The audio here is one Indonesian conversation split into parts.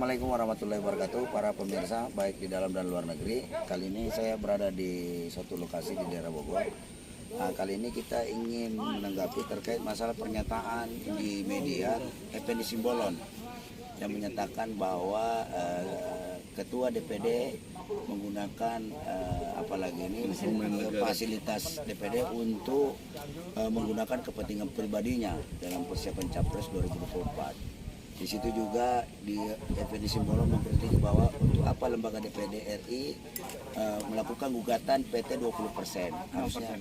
Assalamualaikum warahmatullahi wabarakatuh, para pemirsa baik di dalam dan luar negeri. Kali ini saya berada di suatu lokasi di daerah Bogor. Nah, kali ini kita ingin menanggapi terkait masalah pernyataan di media Effendi Simbolon yang menyatakan bahwa ketua DPD menggunakan fasilitas DPD untuk menggunakan kepentingan pribadinya dalam persiapan Capres 2024. Di situ juga di Effendi Simbolon mengkritik bahwa untuk apa lembaga DPD RI melakukan gugatan PT 20%, harusnya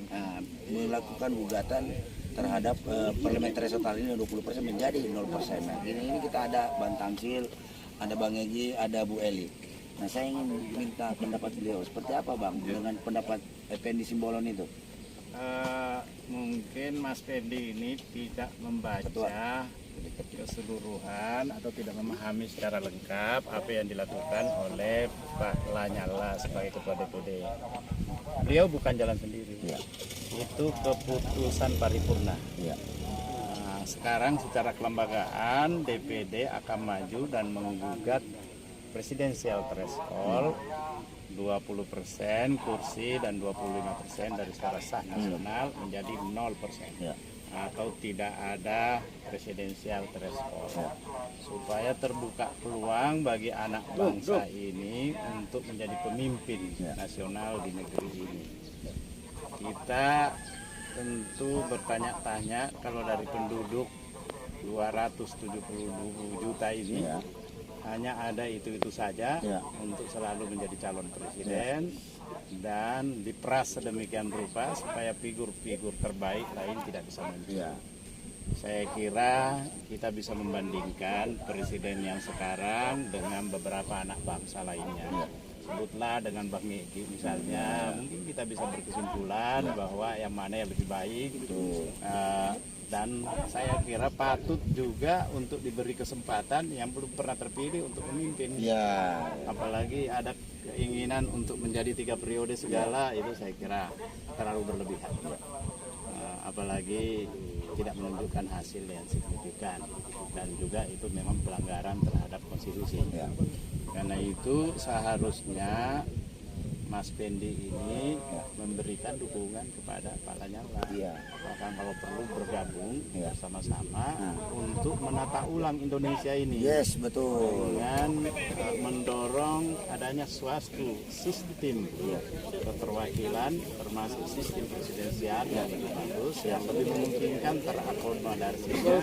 melakukan gugatan terhadap parliamentary total ini 20% menjadi 0%. Nah, ini kita ada Bang Tamsil, ada Bang Egy, ada Bu Eli. Nah, saya ingin minta pendapat beliau seperti apa Bang dengan pendapat Effendi Simbolon itu? Mungkin Mas Fendi ini tidak membaca keseluruhan atau tidak memahami secara lengkap apa yang dilakukan oleh Pak Lanyala sebagai ketua DPD. Beliau bukan jalan sendiri, itu keputusan paripurna. Nah, sekarang secara kelembagaan DPD akan maju dan menggugat presidensial threshold 20% kursi dan 25% dari suara sah nasional menjadi 0%. Atau tidak ada presidensial threshold, supaya terbuka peluang bagi anak bangsa ini untuk menjadi pemimpin nasional di negeri ini. Kita tentu bertanya-tanya kalau dari penduduk 270 juta ini hanya ada itu saja untuk selalu menjadi calon presiden dan diperas sedemikian rupa supaya figur-figur terbaik lain tidak bisa muncul. Saya kira kita bisa membandingkan presiden yang sekarang dengan beberapa anak bangsa lainnya. Sebutlah dengan Bang Egy misalnya, mungkin kita bisa berkesimpulan bahwa yang mana yang lebih baik. Dan saya kira patut juga untuk diberi kesempatan yang belum pernah terpilih untuk memimpin. Apalagi ada keinginan untuk menjadi 3 periode segala, itu saya kira terlalu berlebihan. Apalagi tidak menunjukkan hasil yang signifikan, dan juga itu memang pelanggaran terhadap konstitusi. Karena itu seharusnya Mas Fendi ini memberikan dukungan kepada Pak Lanyala, bahkan kalau perlu bergabung bersama-sama untuk menata ulang Indonesia ini. Betul. Dengan mendorong adanya suatu sistem keterwakilan, termasuk sistem presidensial yang lebih bagus, yang lebih memungkinkan terakomodasinya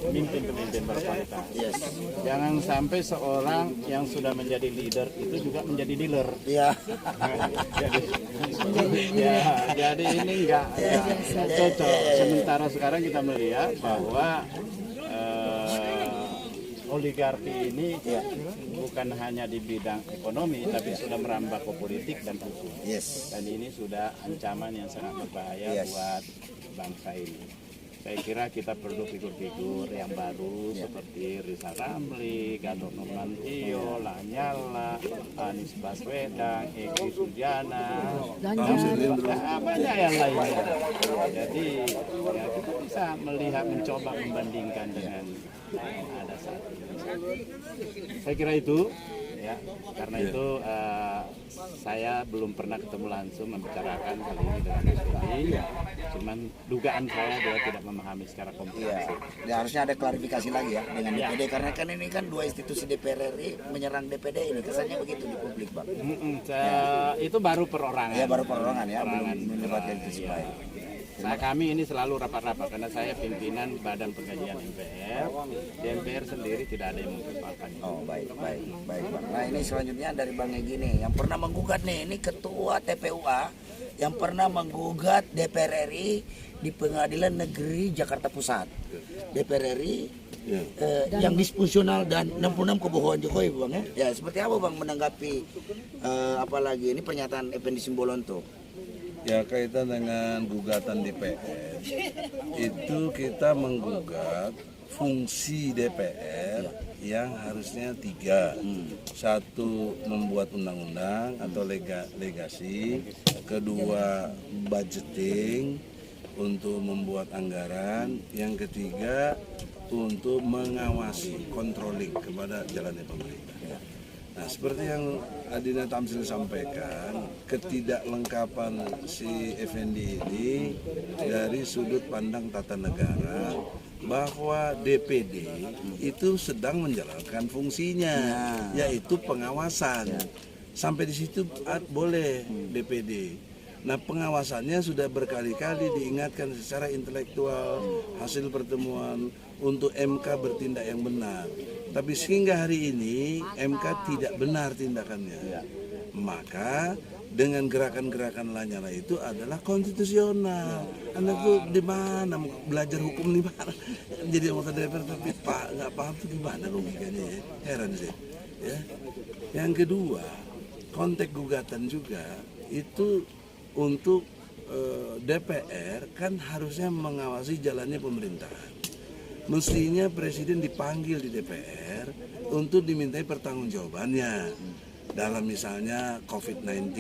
pemimpin-pemimpin berkualitas. Jangan sampai seorang yang sudah menjadi leader itu juga menjadi dealer. Jadi ini enggak cocok. Sementara sekarang kita melihat bahwa oligarki ini bukan hanya di bidang ekonomi, tapi sudah merambah ke politik dan hukum. Dan ini sudah ancaman yang sangat berbahaya buat bangsa ini. Saya kira kita perlu figur-figur yang baru seperti Rizal Ramli, Gatot Nurmantio, Lanyala, Anies Baswedan, Egy Sujana, dan banyak yang lainnya. Jadi kita bisa melihat, mencoba membandingkan dengan ada saat ini. Saya kira itu. Karena itu saya belum pernah ketemu langsung membicarakan hal ini dengan Mas Fendi. Cuman dugaan saya dia tidak memahami secara komprehensif. Harusnya ada klarifikasi lagi ya dengan DPD, karena kan ini kan dua institusi DPR RI menyerang DPD, ini kesannya begitu di publik Bang. Itu baru perorangan. Baru perorangan belum melibatkan institusi lain. Nah, kami ini selalu rapat-rapat karena saya pimpinan Badan Pengkajian MPR. Di MPR sendiri tidak ada yang mempersoalkan. Baik Bang. Nah, ini selanjutnya dari Bang Egy nih, yang pernah menggugat nih, ini ketua TPUA yang pernah menggugat DPR RI di Pengadilan Negeri Jakarta Pusat. DPR RI yang disfungsional dan 66 kebohongan Jokowi Bang ya. Seperti apa Bang menanggapi apalagi ini pernyataan Effendi Simbolon tuh? Kaitan dengan gugatan DPR, itu kita menggugat fungsi DPR yang harusnya 3. Satu, membuat undang-undang atau legasi. Kedua, budgeting untuk membuat anggaran. Yang ketiga, untuk mengawasi, controlling kepada jalannya pemerintah. Nah, seperti yang Adina Tamsil sampaikan, ketidaklengkapan si Effendi ini dari sudut pandang tata negara, bahwa DPD itu sedang menjalankan fungsinya, yaitu pengawasan. Sampai di situ boleh DPD. Nah, pengawasannya sudah berkali-kali diingatkan secara intelektual, hasil pertemuan untuk MK bertindak yang benar. Tapi sehingga hari ini MK tidak benar tindakannya. Maka dengan gerakan-gerakan Lanyala itu adalah konstitusional. Anda tuh di mana belajar hukum di mana? Jadi anggota DPR tapi Pak nggak paham tuh gimana logikanya ya? Heran sih. Ya. Yang kedua, konteks gugatan juga itu untuk DPR kan harusnya mengawasi jalannya pemerintahan. Mestinya presiden dipanggil di DPR untuk dimintai pertanggungjawabannya. Dalam misalnya COVID-19,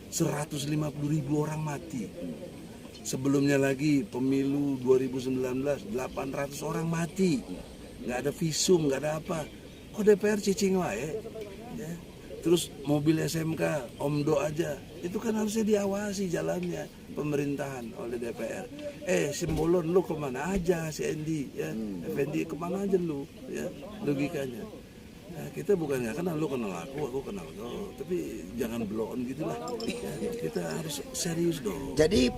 150.000 orang mati. Sebelumnya lagi pemilu 2019, 800 orang mati. Nggak ada visum, nggak ada apa. Kok DPR cicing wae? Ya. Terus mobil SMK, Omdo aja. Itu kan harusnya diawasi jalannya pemerintahan oleh DPR. Simbolon lu kemana aja si Endi? Ya, Effendi kemana aja lu? Ya, logikanya. Nah, kita bukan nggak kenal, lu kenal aku kenal lo, tapi jangan blow on gitulah. Ya, kita harus serius dong. Jadi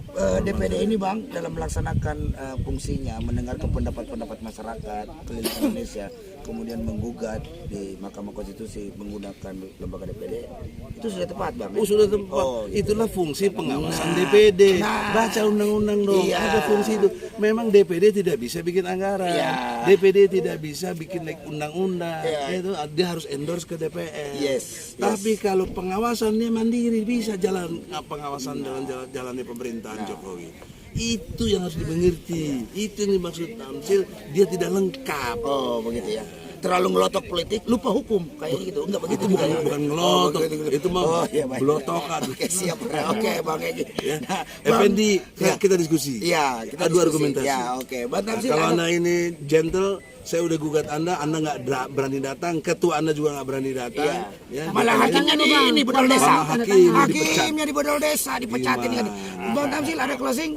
DPD ini Bang dalam melaksanakan fungsinya mendengarkan pendapat-pendapat masyarakat keliling Indonesia, kemudian menggugat di Mahkamah Konstitusi menggunakan lembaga DPD, itu sudah tepat Bang? Oh sudah tepat. Gitu. Itulah fungsi pengawasan DPD. Baca undang-undang dong. Ada fungsi itu. Memang DPD tidak bisa bikin anggaran. DPD tidak bisa bikin undang-undang. Itu dia harus endorse ke DPR. Tapi kalau pengawasannya mandiri bisa jalan pengawasan jalannya pemerintahan Jokowi. Itu yang harus dimengerti. Itu yang dimaksud Tamsil, dia tidak lengkap. Oh begitu ya. Terlalu ngelotok politik, lupa hukum kayak gitu. Enggak begitu. Itu bukan ngelotok, itu mah belotokan. Oke, siap. Oke, Bang Egy. Nah, Effendi, kita diskusi. Iya, kita adu diskusi. argumentasi. Ya, oke. Kalau Anda ini gentle, saya udah gugat Anda nggak berani datang, ketua Anda juga nggak berani datang. Ya, malah hakimnya di Bodol Desa. Hakimnya di Bodol Desa dipecatin kan. Bang Tamsil ada closing